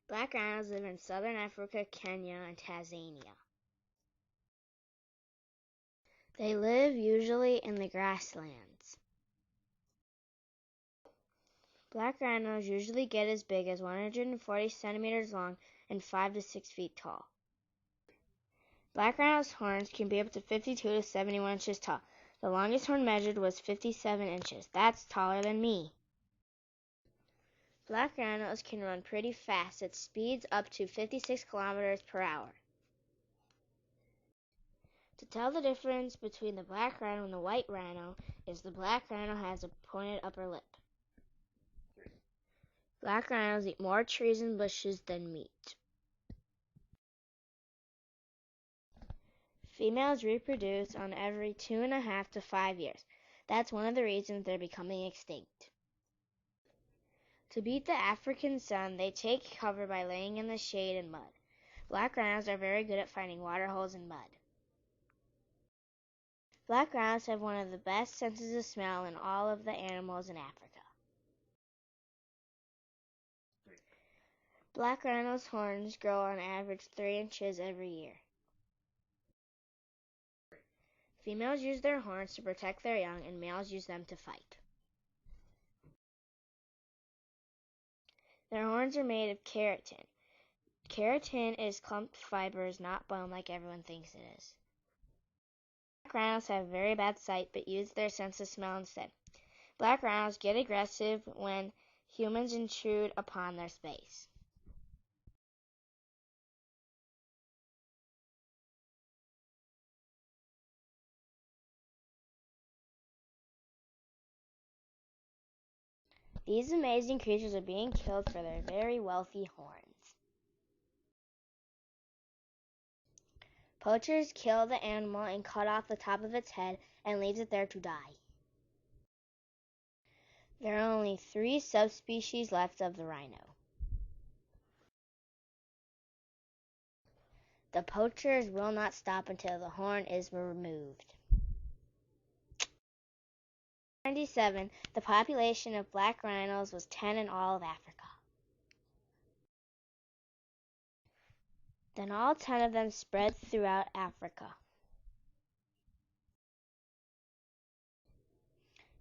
Black rhinos live in southern Africa, Kenya, and Tanzania. They live usually in the grasslands. Black rhinos usually get as big as 140 centimeters long and 5 to 6 feet tall. Black rhinos' horns can be up to 52 to 71 inches tall. The longest horn measured was 57 inches. That's taller than me. Black rhinos can run pretty fast at speeds up to 56 kilometers per hour. To tell the difference between the black rhino and the white rhino is the black rhino has a pointed upper lip. Black rhinos eat more trees and bushes than meat. Females reproduce on every 2.5 to 5 years. That's one of the reasons they're becoming extinct. To beat the African sun, they take cover by laying in the shade and mud. Black rhinos are very good at finding water holes and mud. Black rhinos have one of the best senses of smell in all of the animals in Africa. Black rhinos' horns grow on average 3 inches every year. Females use their horns to protect their young, and males use them to fight. Their horns are made of keratin. Keratin is clumped fibers, not bone like everyone thinks it is. Black rhinos have very bad sight but use their sense of smell instead. Black rhinos get aggressive when humans intrude upon their space. These amazing creatures are being killed for their very wealthy horns. Poachers kill the animal and cut off the top of its head and leave it there to die. There are only 3 subspecies left of the rhino. The poachers will not stop until the horn is removed. In 1997, the population of black rhinos was 10 in all of Africa. Then all 10 of them spread throughout Africa.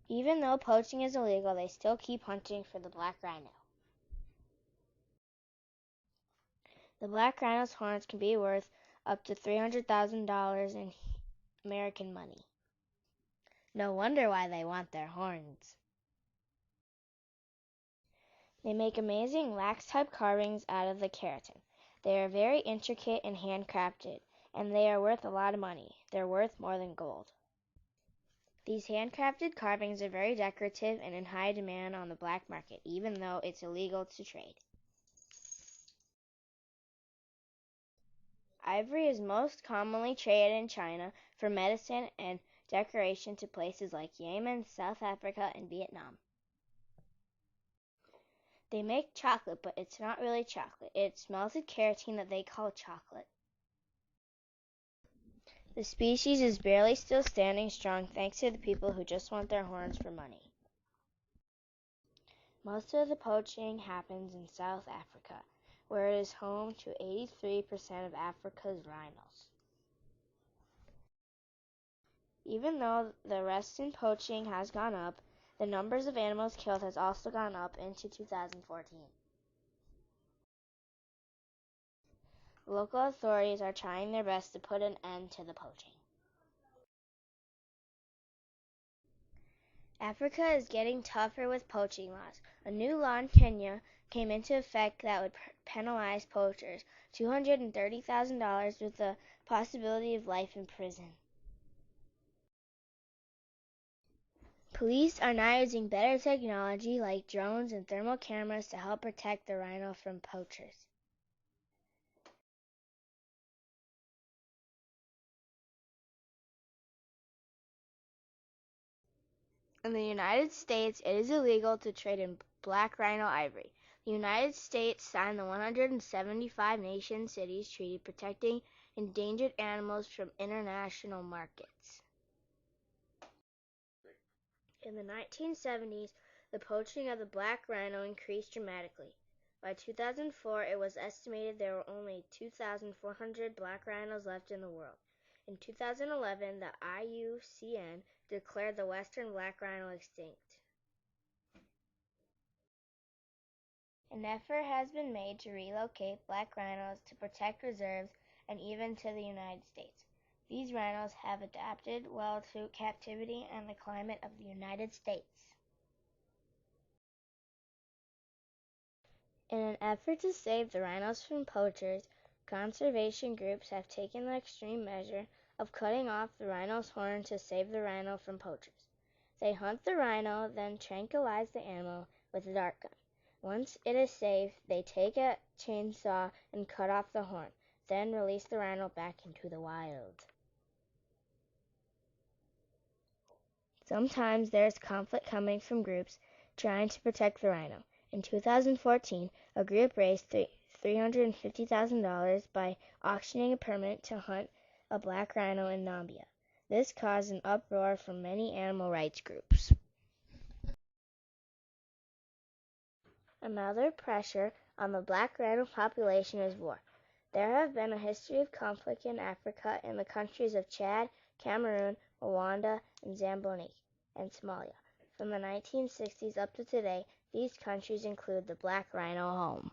Even though poaching is illegal, they still keep hunting for the black rhino. The black rhino's horns can be worth up to $300,000 in American money. No wonder why they want their horns. They make amazing wax-type carvings out of the keratin. They are very intricate and handcrafted, and they are worth a lot of money. They're worth more than gold. These handcrafted carvings are very decorative and in high demand on the black market, even though it's illegal to trade. Ivory is most commonly traded in China for medicine and decoration to places like Yemen, South Africa, and Vietnam. They make chocolate, but it's not really chocolate. It's melted keratin that they call chocolate. The species is barely still standing strong thanks to the people who just want their horns for money. Most of the poaching happens in South Africa, where it is home to 83% of Africa's rhinos. Even though the rest in poaching has gone up, the numbers of animals killed has also gone up into 2014. Local authorities are trying their best to put an end to the poaching. Africa is getting tougher with poaching laws. A new law in Kenya came into effect that would penalize poachers $230,000 with the possibility of life in prison. Police are now using better technology like drones and thermal cameras to help protect the rhino from poachers. In the United States, it is illegal to trade in black rhino ivory. The United States signed the 175 Nation Cities Treaty protecting endangered animals from international markets. In the 1970s, the poaching of the black rhino increased dramatically. By 2004, it was estimated there were only 2,400 black rhinos left in the world. In 2011, the IUCN declared the western black rhino extinct. An effort has been made to relocate black rhinos to protect reserves and even to the United States. These rhinos have adapted well to captivity and the climate of the United States. In an effort to save the rhinos from poachers, conservation groups have taken the extreme measure of cutting off the rhino's horn to save the rhino from poachers. They hunt the rhino, then tranquilize the animal with a dart gun. Once it is safe, they take a chainsaw and cut off the horn, then release the rhino back into the wild. Sometimes there is conflict coming from groups trying to protect the rhino. In 2014, a group raised $350,000 by auctioning a permit to hunt a black rhino in Namibia. This caused an uproar from many animal rights groups. Another pressure on the black rhino population is war. There have been a history of conflict in Africa in the countries of Chad, Cameroon, Rwanda, and Zamboni, and Somalia. From the 1960s up to today, these countries include the black rhino home.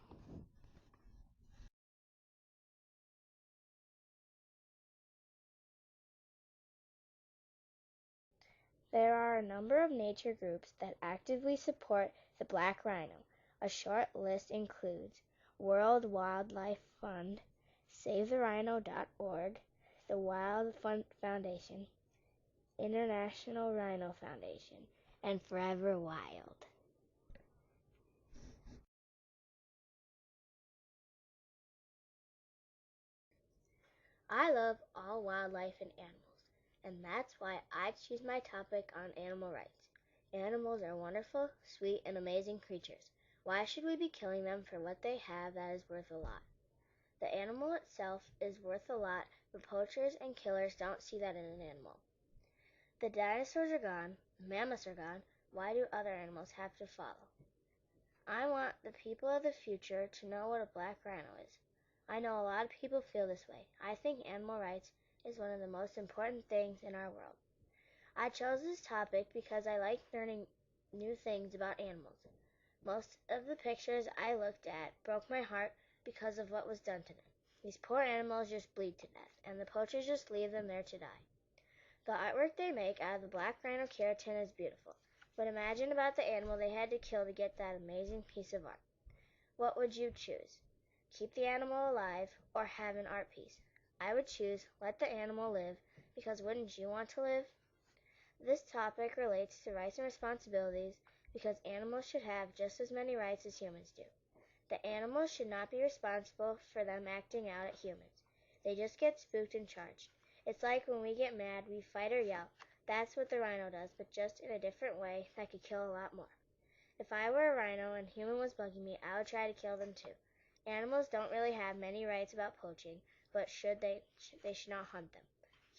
There are a number of nature groups that actively support the black rhino. A short list includes World Wildlife Fund, SaveTheRhino.org, the Wild Fund Foundation, International Rhino Foundation, and Forever Wild. I love all wildlife and animals, and that's why I choose my topic on animal rights. Animals are wonderful, sweet, and amazing creatures. Why should we be killing them for what they have that is worth a lot? The animal itself is worth a lot, but poachers and killers don't see that in an animal. The dinosaurs are gone, the mammoths are gone, why do other animals have to follow? I want the people of the future to know what a black rhino is. I know a lot of people feel this way. I think animal rights is one of the most important things in our world. I chose this topic because I like learning new things about animals. Most of the pictures I looked at broke my heart because of what was done to them. These poor animals just bleed to death, and the poachers just leave them there to die. The artwork they make out of the black rhino keratin is beautiful, but imagine about the animal they had to kill to get that amazing piece of art. What would you choose? Keep the animal alive or have an art piece? I would choose let the animal live, because wouldn't you want to live? This topic relates to rights and responsibilities because animals should have just as many rights as humans do. The animals should not be responsible for them acting out at humans. They just get spooked and charged. It's like when we get mad, we fight or yell. That's what the rhino does, but just in a different way that could kill a lot more. If I were a rhino and a human was bugging me, I would try to kill them too. Animals don't really have many rights about poaching, but they should not hunt them.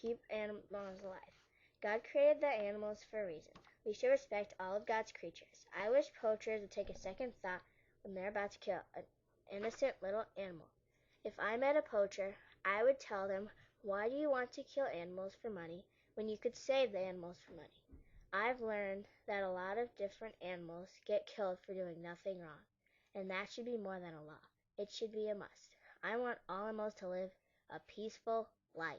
Keep animals alive. God created the animals for a reason. We should respect all of God's creatures. I wish poachers would take a second thought when they're about to kill an innocent little animal. If I met a poacher, I would tell them, why do you want to kill animals for money when you could save the animals for money? I've learned that a lot of different animals get killed for doing nothing wrong, and that should be more than a law. It should be a must. I want all animals to live a peaceful life.